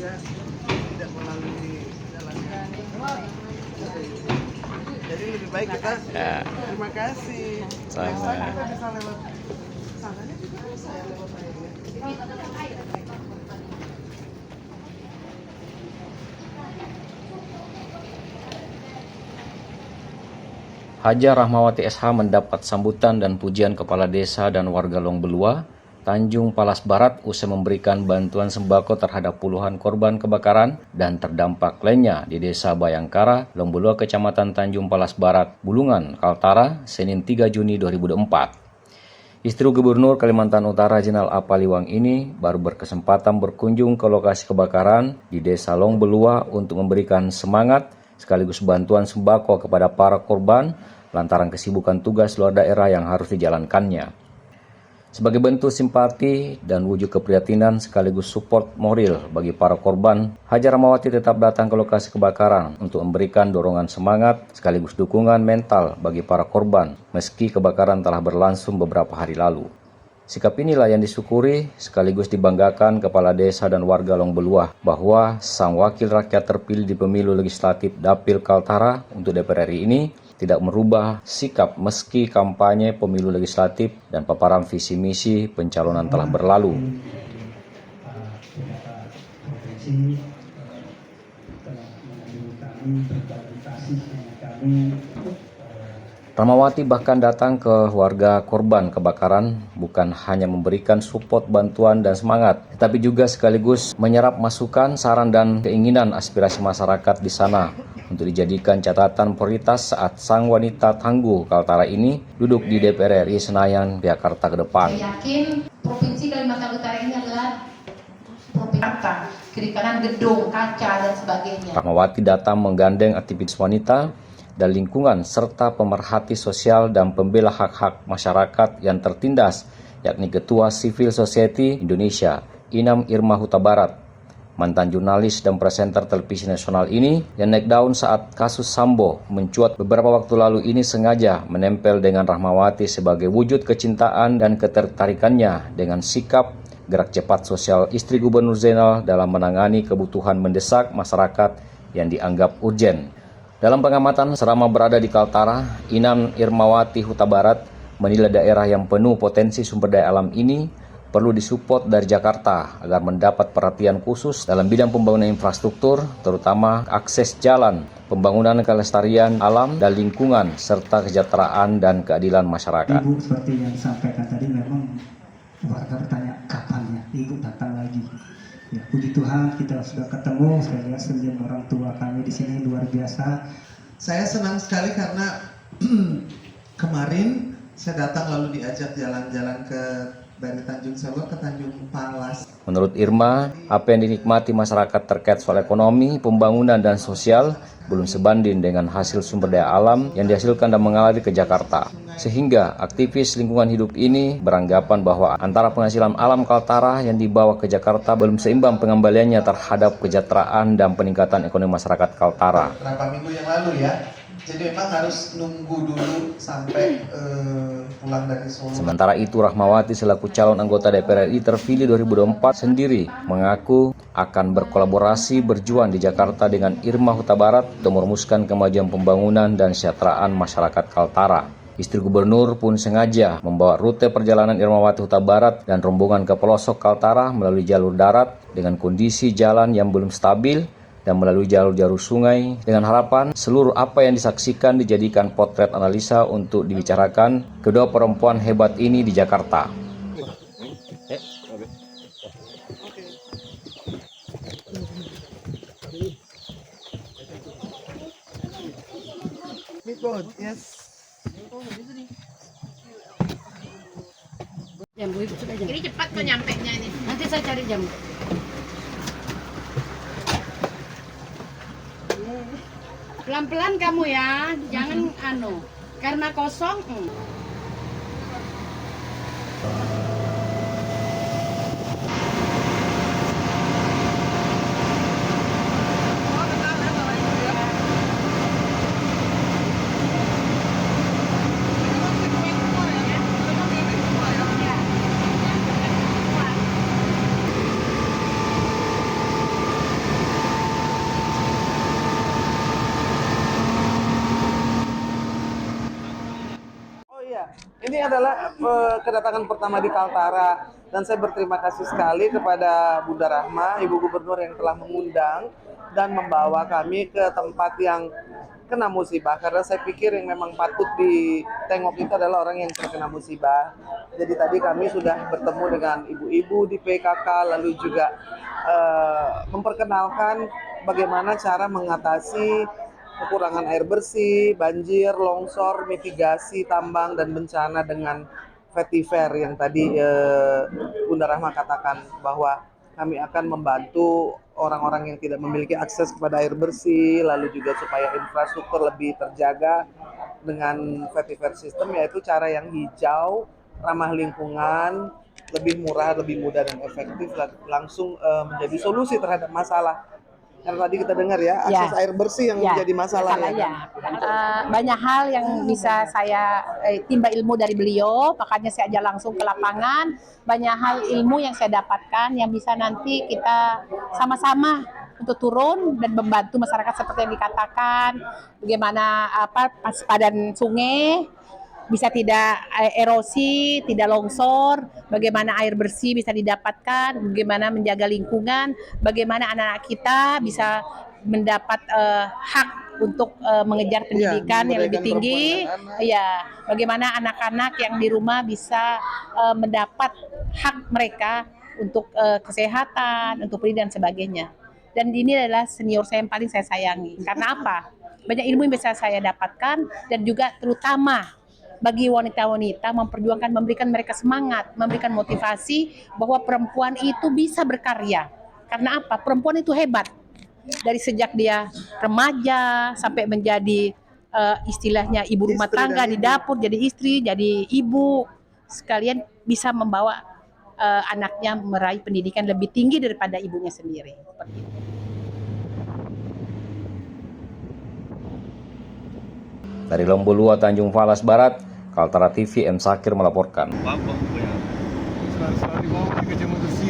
ya, tidak melalui jalan yang jadi lebih baik kita terima kasih. Sama. Kita bisa lewat sananya juga bisa ya lewat airnya. Haja Rahmawati SH mendapat sambutan dan pujian Kepala Desa dan warga Longbelua, Tanjung Palas Barat usai memberikan bantuan sembako terhadap puluhan korban kebakaran dan terdampak lainnya di Desa Bayangkara, Longbelua, Kecamatan Tanjung Palas Barat, Bulungan, Kaltara, Senin 3 Juni 2024. Istri Gubernur Kalimantan Utara Jenal A. Paliwang ini baru berkesempatan berkunjung ke lokasi kebakaran di Desa Longbelua untuk memberikan semangat sekaligus bantuan sembako kepada para korban lantaran kesibukan tugas luar daerah yang harus dijalankannya. Sebagai bentuk simpati dan wujud keprihatinan sekaligus support moral bagi para korban, Haja Rahmawati tetap datang ke lokasi kebakaran untuk memberikan dorongan semangat sekaligus dukungan mental bagi para korban meski kebakaran telah berlangsung beberapa hari lalu. Sikap inilah yang disyukuri sekaligus dibanggakan Kepala Desa dan warga Longbelua bahwa sang wakil rakyat terpilih di pemilu legislatif Dapil Kaltara untuk DPR RI ini tidak merubah sikap meski kampanye pemilu legislatif dan paparan visi misi pencalonan telah berlalu. Rahmawati bahkan datang ke warga korban kebakaran bukan hanya memberikan support, bantuan, dan semangat, tetapi juga sekaligus menyerap masukan, saran, dan keinginan aspirasi masyarakat di sana untuk dijadikan catatan prioritas saat sang wanita tangguh Kaltara ini duduk di DPR RI Senayan, Jakarta ke depan. Saya yakin Provinsi Kalimantan Utara ini adalah provinsi kiri kanan gedung, kaca, dan sebagainya. Rahmawati datang menggandeng aktivis wanita dan lingkungan serta pemerhati sosial dan pembela hak-hak masyarakat yang tertindas, yakni Ketua Civil Society Indonesia, Inam Irma Huta Barat. Mantan jurnalis dan presenter televisi nasional ini yang naik daun saat kasus Sambo mencuat beberapa waktu lalu ini sengaja menempel dengan Rahmawati sebagai wujud kecintaan dan ketertarikannya dengan sikap gerak cepat sosial istri Gubernur Jenal dalam menangani kebutuhan mendesak masyarakat yang dianggap urgen. Dalam pengamatan selama berada di Kaltara, Inam Irmawati Huta Barat menilai daerah yang penuh potensi sumber daya alam ini perlu disupport dari Jakarta agar mendapat perhatian khusus dalam bidang pembangunan infrastruktur, terutama akses jalan, pembangunan kelestarian alam dan lingkungan, serta kesejahteraan dan keadilan masyarakat. Ibu seperti yang disampaikan tadi memang warga bertanya kapan ya Ibu datang lagi. Ya, puji Tuhan kita sudah ketemu, saya lihat senyum orang tua kami di sini luar biasa. Saya senang sekali karena kemarin saya datang lalu diajak jalan-jalan dari Tanjung Selor ke Tanjung Palas. Menurut Irma, apa yang dinikmati masyarakat terkait soal ekonomi, pembangunan, dan sosial belum sebanding dengan hasil sumber daya alam yang dihasilkan dan mengalir ke Jakarta. Sehingga aktivis lingkungan hidup ini beranggapan bahwa antara penghasilan alam Kaltara yang dibawa ke Jakarta belum seimbang pengembaliannya terhadap kesejahteraan dan peningkatan ekonomi masyarakat Kaltara. Beberapa minggu yang lalu ya. Jadi memang harus nunggu dulu sampai pulang dari Solo. Sementara itu Rahmawati selaku calon anggota DPR RI terpilih 2024 sendiri mengaku akan berkolaborasi berjuang di Jakarta dengan Irma Huta Barat untuk merumuskan kemajuan pembangunan dan kesejahteraan masyarakat Kaltara. Istri Gubernur pun sengaja membawa rute perjalanan Irmawati Huta Barat dan rombongan ke pelosok Kaltara melalui jalur darat dengan kondisi jalan yang belum stabil dan melalui jalur-jalur sungai dengan harapan seluruh apa yang disaksikan dijadikan potret analisa untuk dibicarakan kedua perempuan hebat ini di Jakarta. Jam Bu, Ibu sudah jam. Ini cepat kok nyampe nya ini. Nanti saya cari jam. Pelan-pelan kamu ya, jangan karena kosong. ini adalah kedatangan pertama di Kaltara dan saya berterima kasih sekali kepada Bunda Rahma, Ibu Gubernur yang telah mengundang dan membawa kami ke tempat yang kena musibah, karena saya pikir yang memang patut ditengok itu adalah orang yang terkena musibah. Jadi tadi kami sudah bertemu dengan ibu-ibu di PKK, lalu juga memperkenalkan bagaimana cara mengatasi kekurangan air bersih, banjir, longsor, mitigasi tambang dan bencana dengan vetiver yang tadi Bunda Rahma katakan bahwa kami akan membantu orang-orang yang tidak memiliki akses kepada air bersih, lalu juga supaya infrastruktur lebih terjaga dengan vetiver system, yaitu cara yang hijau, ramah lingkungan, lebih murah, lebih mudah dan efektif, langsung menjadi solusi terhadap masalah. Karena tadi kita dengar ya, akses air bersih yang menjadi masalah ya. Banyak hal yang bisa saya timba ilmu dari beliau, makanya saya ajak langsung ke lapangan. Banyak hal ilmu yang saya dapatkan yang bisa nanti kita sama-sama untuk turun dan membantu masyarakat seperti yang dikatakan, bagaimana padan sungai bisa tidak erosi, tidak longsor, bagaimana air bersih bisa didapatkan, bagaimana menjaga lingkungan, bagaimana anak-anak kita bisa mendapat hak untuk mengejar pendidikan yang lebih tinggi, ya, bagaimana anak-anak yang di rumah bisa mendapat hak mereka untuk kesehatan, untuk pendidikan dan sebagainya. Dan ini adalah senior saya yang paling saya sayangi. Karena apa? Banyak ilmu yang bisa saya dapatkan dan juga terutama bagi wanita-wanita memperjuangkan, memberikan mereka semangat, memberikan motivasi bahwa perempuan itu bisa berkarya. Karena apa? Perempuan itu hebat. Dari sejak dia remaja sampai menjadi istilahnya ibu rumah tangga di dapur, jadi istri, jadi ibu, sekalian bisa membawa anaknya meraih pendidikan lebih tinggi daripada ibunya sendiri. Seperti itu. Dari Lombulua, Tanjung Palas Barat, Kaltara TV, M. Sakir melaporkan. Selalu di bawah 3 jam bersih.